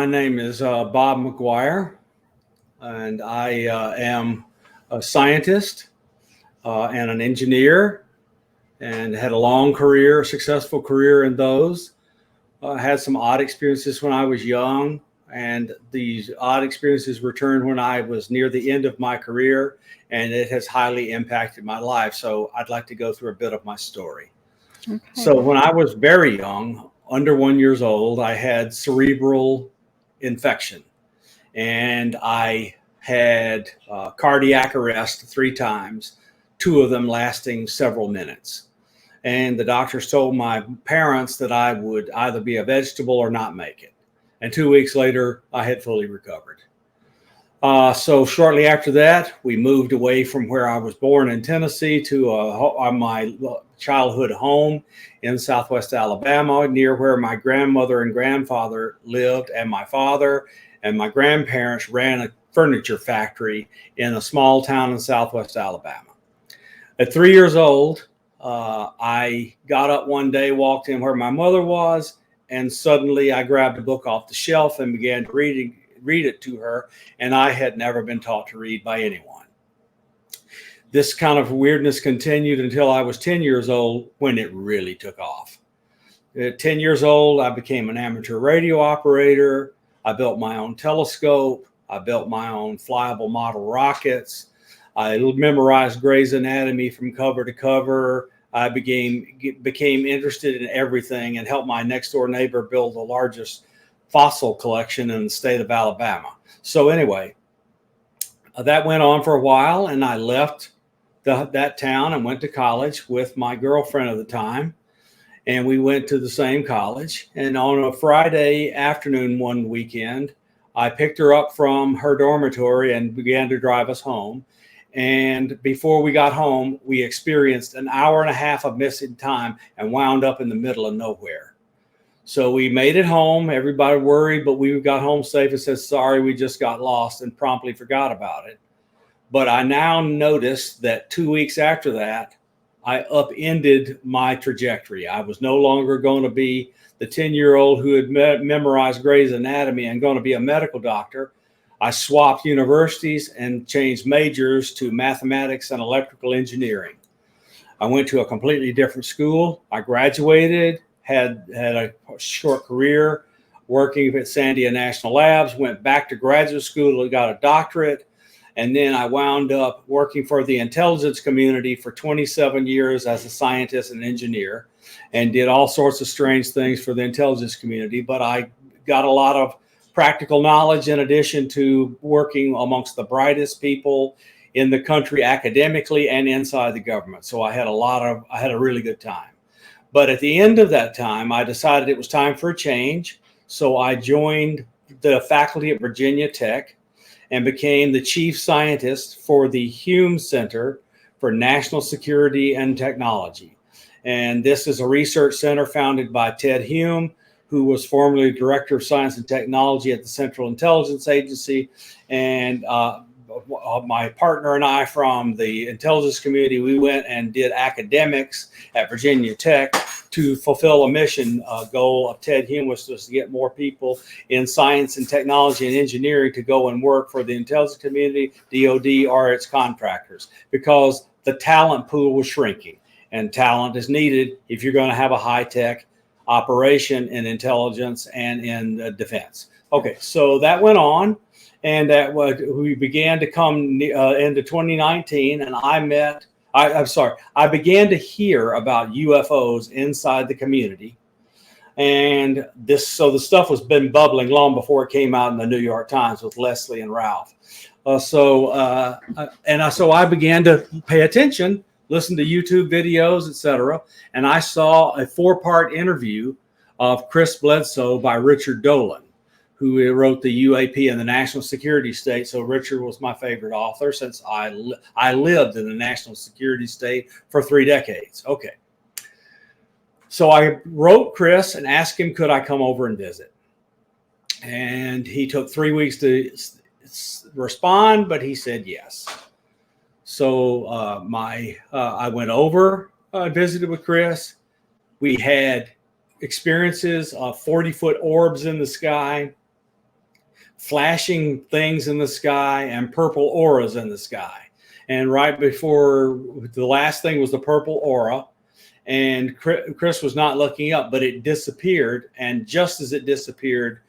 my name is Bob McGwier, and I am a scientist and an engineer, and had a long career, successful career in those. Had some odd experiences when I was young, and these odd experiences returned when I was near the end of my career, and it has highly impacted my life. So I'd like to go through a bit of my story. Okay. So when I was very young, under 1 year old, I had cerebral infection, and I had cardiac arrest 3 times, 2 of them lasting several minutes. And the doctors told my parents that I would either be a vegetable or not make it. And 2 weeks later, I had fully recovered. So shortly after that, we moved away from where I was born in Tennessee to my childhood home in Southwest Alabama, near where my grandmother and grandfather lived, and my father and my grandparents ran a furniture factory in a small town in Southwest Alabama. At 3 years old, I got up one day, walked in where my mother was, and suddenly I grabbed a book off the shelf and began to read it to her, and I had never been taught to read by anyone. This kind of weirdness continued until I was 10 years old, when it really took off. At 10 years old, I became an amateur radio operator. I built my own telescope. I built my own flyable model rockets. I memorized Gray's Anatomy from cover to cover. I became interested in everything and helped my next door neighbor build the largest fossil collection in the state of Alabama. So anyway, that went on for a while, and I left that town and went to college with my girlfriend at the time. And we went to the same college. And on a Friday afternoon one weekend, I picked her up from her dormitory and began to drive us home. And before we got home, we experienced an hour and a half of missing time and wound up in the middle of nowhere. So we made it home. Everybody worried, but we got home safe and said, sorry, we just got lost, and promptly forgot about it. But I now noticed that 2 weeks after that, I upended my trajectory. I was no longer going to be the 10-year-old who had memorized Gray's Anatomy and going to be a medical doctor. I swapped universities and changed majors to mathematics and electrical engineering. I went to a completely different school. I graduated, had a short career working at Sandia National Labs, went back to graduate school and got a doctorate. And then I wound up working for the intelligence community for 27 years as a scientist and engineer, and did all sorts of strange things for the intelligence community. But I got a lot of practical knowledge in addition to working amongst the brightest people in the country academically and inside the government. So I had a really good time. But at the end of that time, I decided it was time for a change. So I joined the faculty at Virginia Tech and became the chief scientist for the Hume Center for National Security and Technology. And this is a research center founded by Ted Hume, who was formerly Director of Science and Technology at the Central Intelligence Agency. And my partner and I from the intelligence community, we went and did academics at Virginia Tech to fulfill a mission. Goal of Ted Hume was to get more people in science and technology and engineering to go and work for the intelligence community, DOD, or its contractors, because the talent pool was shrinking, and talent is needed if you're going to have a high-tech operation in intelligence and in defense. Okay, so that went on. And we began to come into 2019, and I began to hear about UFOs inside the community. And so the stuff was been bubbling long before it came out in the New York Times with Leslie and Ralph. So I began to pay attention, listen to YouTube videos, etc. And I saw a 4-part interview of Chris Bledsoe by Richard Dolan, who wrote the UAP and the National Security State. So Richard was my favorite author since I lived in the National Security State for 3 decades. Okay. So I wrote Chris and asked him, could I come over and visit? And he took 3 weeks to respond, but he said yes. So I went over, visited with Chris. We had experiences of 40-foot orbs in the sky. flashing things in the sky and purple auras in the sky. And right before the last thing was the purple aura, and Chris was not looking up, but it disappeared. And just as it disappeared,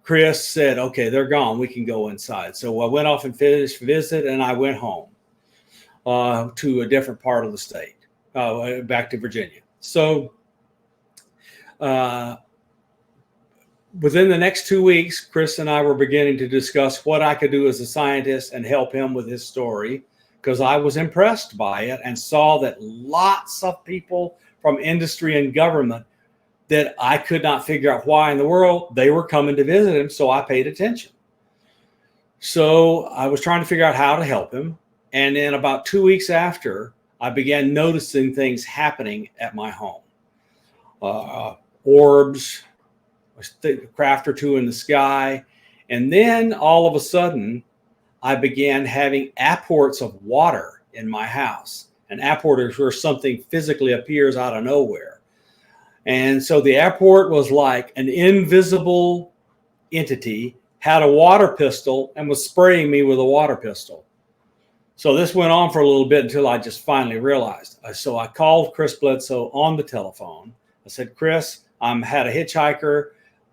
Chris said, okay, they're gone. We can go inside. So I went off and finished visit, and I went home to a different part of the state, back to Virginia. So within the next 2 weeks, Chris and I were beginning to discuss what I could do as a scientist and help him with his story, because I was impressed by it and saw that lots of people from industry and government that I could not figure out why in the world they were coming to visit him. So I paid attention. So I was trying to figure out how to help him. And then about 2 weeks after, I began noticing things happening at my home. Orbs, a craft or two in the sky. And then all of a sudden, I began having apports of water in my house. An apport is where something physically appears out of nowhere. And so the apport was like an invisible entity, had a water pistol, and was spraying me with a water pistol. So this went on for a little bit until I just finally realized. So I called Chris Bledsoe on the telephone. I said, Chris, I'm had a hitchhiker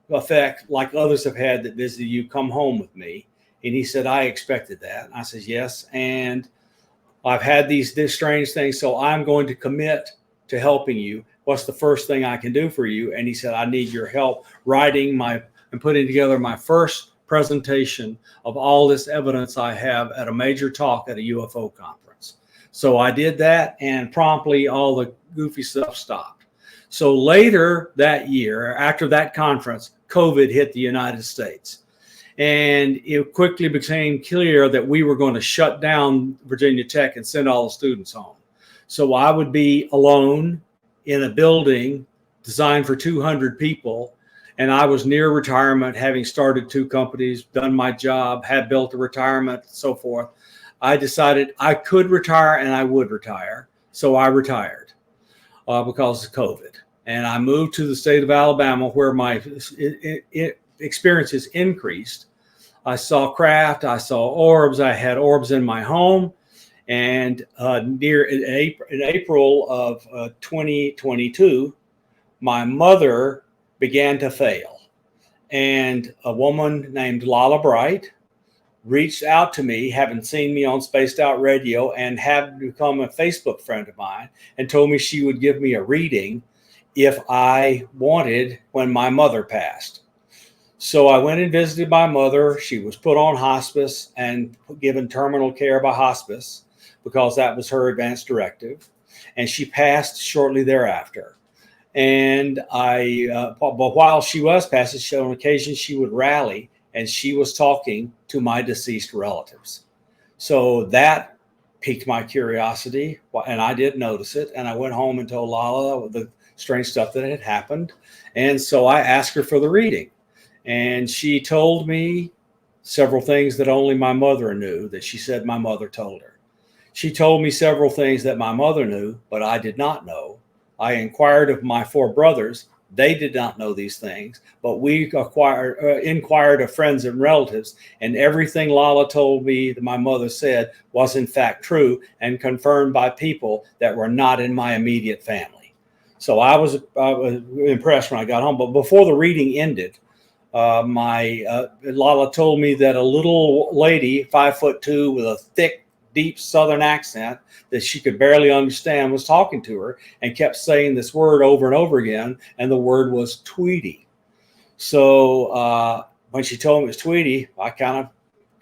effect like others have had that visited you. Come home with me. And he said, I expected that. And I said, yes. And I've had these strange things, so I'm going to commit to helping you. What's the first thing I can do for you? And he said, I need your help writing and putting together my first presentation of all this evidence I have at a major talk at a UFO conference. So I did that, and promptly all the goofy stuff stopped. So later that year, after that conference, COVID hit the United States. And it quickly became clear that we were going to shut down Virginia Tech and send all the students home. So I would be alone in a building designed for 200 people. And I was near retirement, having started 2 companies, done my job, had built a retirement, and so forth. I decided I could retire and I would retire. So I retired because of COVID. And I moved to the state of Alabama, where my experiences increased. I saw craft, I saw orbs, I had orbs in my home. And in April of 2022, my mother began to fail. And a woman named Lala Bright reached out to me, having seen me on Spaced Out Radio and had become a Facebook friend of mine, and told me she would give me a reading if I wanted when my mother passed. So I went and visited my mother. She was put on hospice and given terminal care by hospice because that was her advance directive. And she passed shortly thereafter. And but while she was passing, on occasion she would rally, and she was talking to my deceased relatives. So that piqued my curiosity, and I did notice it. And I went home and told Lala the strange stuff that had happened. And so I asked her for the reading. And she told me several things that only my mother knew, that she said my mother told her. She told me several things that my mother knew, but I did not know. I inquired of my 4 brothers. They did not know these things, but we inquired of friends and relatives, and everything Lala told me that my mother said was in fact true and confirmed by people that were not in my immediate family. So I was impressed when I got home. But before the reading ended, Lala told me that a little lady, 5'2", with a thick, deep Southern accent that she could barely understand, was talking to her and kept saying this word over and over again, and the word was Tweety. So when she told me it was Tweety, I kind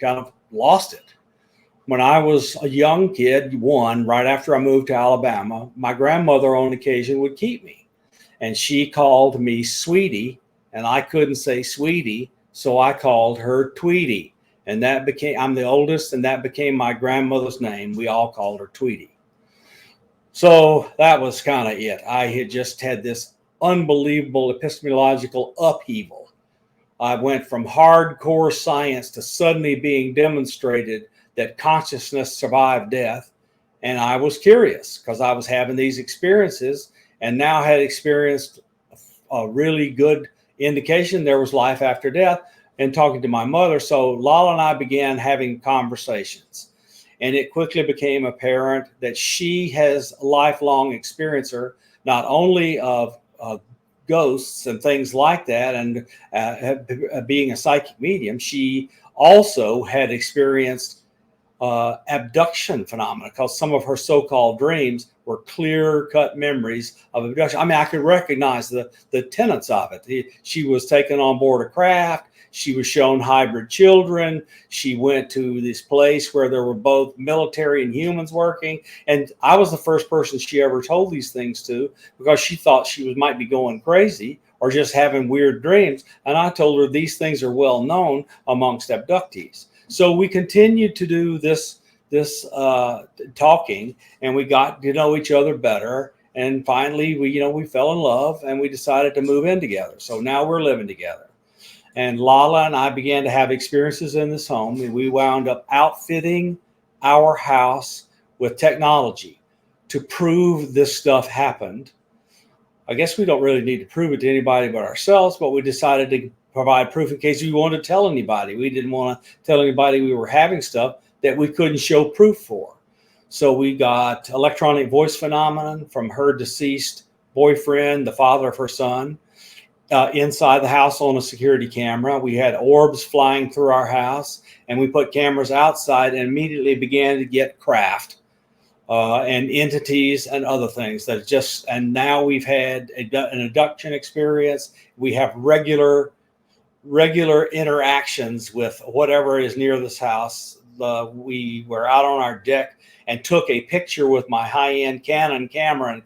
of lost it. When I was a young kid, right after I moved to Alabama, my grandmother on occasion would keep me, and she called me Sweetie. And I couldn't say Sweetie, so I called her Tweety. And that became, I'm the oldest, and that became my grandmother's name. We all called her Tweety. So that was kind of it. I had just had this unbelievable epistemological upheaval. I went from hardcore science to suddenly being demonstrated that consciousness survived death. And I was curious because I was having these experiences and now had experienced a really good indication there was life after death. and talking to my mother. So Lala and I began having conversations. And it quickly became apparent that she has a lifelong experiencer, not only of ghosts and things like that, and being a psychic medium, she also had experienced abduction phenomena, because some of her so-called dreams were clear-cut memories of abduction. I mean, I could recognize the tenets of it. She was taken on board a craft. She was shown hybrid children. She went to this place where there were both military and humans working. And I was the first person she ever told these things to, because she thought she might be going crazy or just having weird dreams. And I told her these things are well known amongst abductees. So we continued to do this talking, and we got to know each other better. And finally, we fell in love, and we decided to move in together. So now we're living together. And Lala and I began to have experiences in this home, and we wound up outfitting our house with technology to prove this stuff happened. I guess we don't really need to prove it to anybody but ourselves, but we decided to provide proof in case we wanted to tell anybody. We didn't want to tell anybody we were having stuff that we couldn't show proof for. So we got electronic voice phenomenon from her deceased boyfriend, the father of her son, inside the house on a security camera. We had orbs flying through our house, and we put cameras outside and immediately began to get craft and entities and other things and now we've had an abduction experience. We have regular interactions with whatever is near this house. We were out on our deck and took a picture with my high-end Canon camera and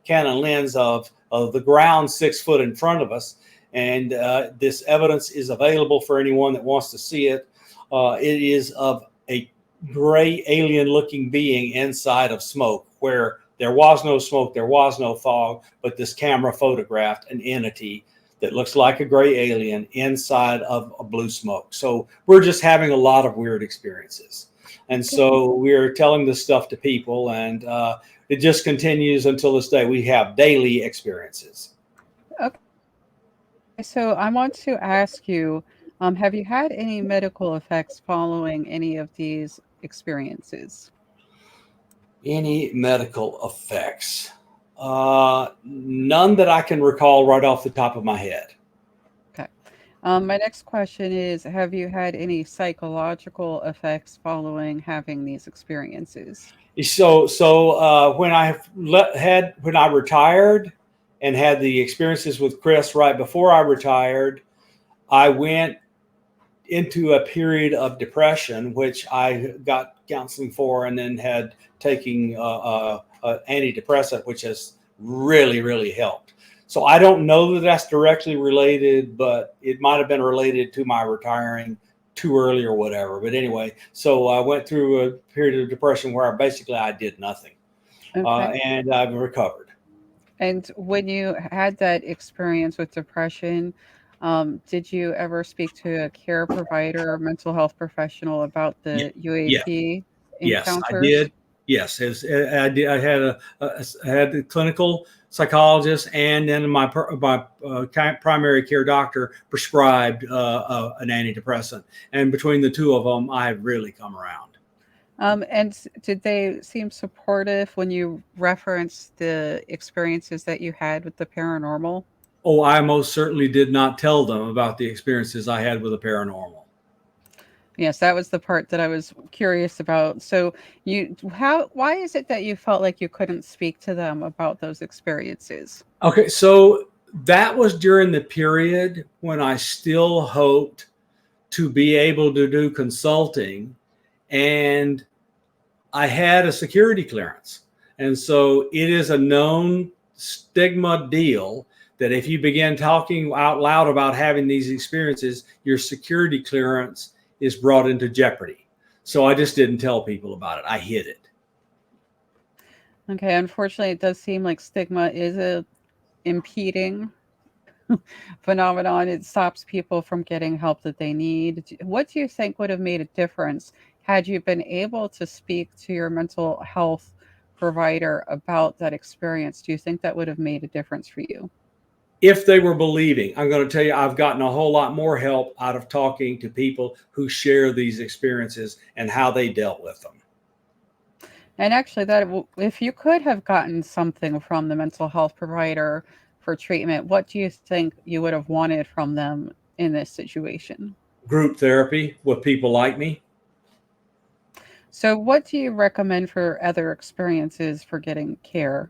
Canon lens of the ground 6 foot in front of us. And this evidence is available for anyone that wants to see it. It is of a gray alien-looking being inside of smoke, where there was no smoke, there was no fog, but this camera photographed an entity that looks like a gray alien inside of a blue smoke. So we're just having a lot of weird experiences. And so we're telling this stuff to people, and it just continues until this day. We have daily experiences. Okay. So I want to ask you, have you had any medical effects following any of these experiences? Any medical effects? None that I can recall right off the top of my head. Okay. My next question is, have you had any psychological effects following having these experiences? So when I retired and had the experiences with Chris right before I retired, I went into a period of depression, which I got counseling for, and then had taking antidepressant, which has really helped. So I don't know that that's directly related, but it might have been related to my retiring too early or whatever. But anyway, so I went through a period of depression where basically I did nothing, Okay. and I've recovered. And when you had that experience with depression, did you ever speak to a care provider or mental health professional about Yeah, the yeah, UAP yes, I encounters? did. Yes, I did. I had the clinical psychologist, and then my primary care doctor prescribed an antidepressant, and between the two of them, I have really come around. Did they seem supportive when you referenced the experiences that you had with the paranormal? Oh, I most certainly did not tell them about the experiences I had with the paranormal. Yes, that was the part that I was curious about. So why is it that you felt like you couldn't speak to them about those experiences? Okay, so that was during the period when I still hoped to be able to do consulting, and I had a security clearance. And so it is a known stigma deal that if you begin talking out loud about having these experiences, your security clearance is brought into jeopardy. So I just didn't tell people about it. I hid it. Okay, unfortunately, it does seem like stigma is a impeding phenomenon. It stops people from getting help that they need. What do you think would have made a difference had you been able to speak to your mental health provider about that experience? Do you think that would have made a difference for you? if they were believing. I'm going to tell you, I've gotten a whole lot more help out of talking to people who share these experiences and how they dealt with them. And actually, if you could have gotten something from the mental health provider for treatment, what do you think you would have wanted from them in this situation? Group therapy with people like me. So, what do you recommend for other experiences for getting care?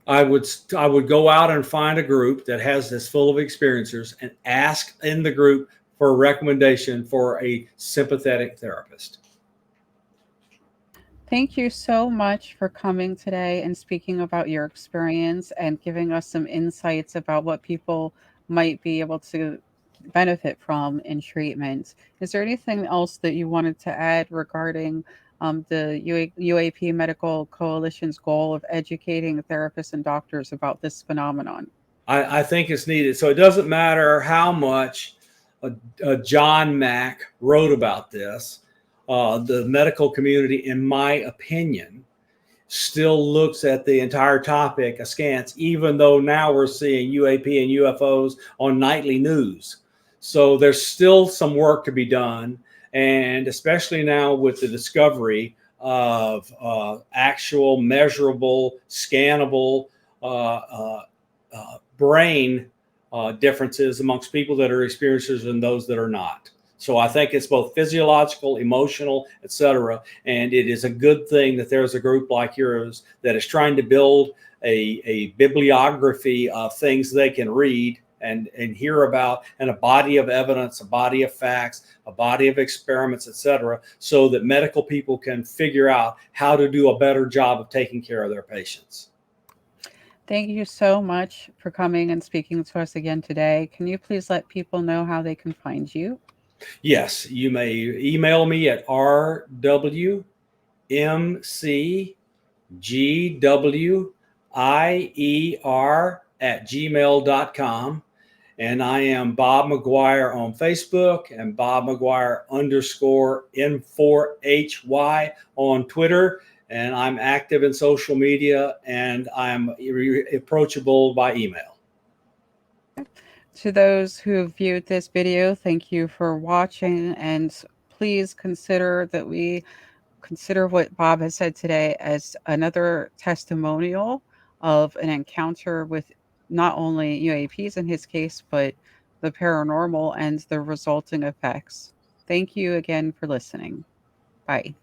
I would go out and find a group that has this full of experiencers and ask in the group for a recommendation for a sympathetic therapist. Thank you so much for coming today and speaking about your experience and giving us some insights about what people might be able to benefit from in treatment. Is there anything else that you wanted to add regarding the UAP Medical Coalition's goal of educating therapists and doctors about this phenomenon? I think it's needed. So it doesn't matter how much John Mack wrote about this. The medical community, in my opinion, still looks at the entire topic askance, even though now we're seeing UAP and UFOs on nightly news. So there's still some work to be done. And especially now with the discovery of actual measurable, scannable brain differences amongst people that are experiencers and those that are not. So I think it's both physiological, emotional, etc. And it is a good thing that there's a group like yours that is trying to build a bibliography of things they can read and hear about, and a body of evidence, a body of facts, a body of experiments, etc., so that medical people can figure out how to do a better job of taking care of their patients. Thank you so much for coming and speaking to us again today. Can you please let people know how they can find you? Yes, you may email me at rwmcgwier@gmail.com. And I am Bob McGwier on Facebook and Bob McGwier _N4HY on Twitter. And I'm active in social media, and I'm approachable by email. To those who viewed this video, thank you for watching, and please consider that we consider what Bob has said today as another testimonial of an encounter with not only UAPs in his case, but the paranormal and the resulting effects. Thank you again for listening. Bye.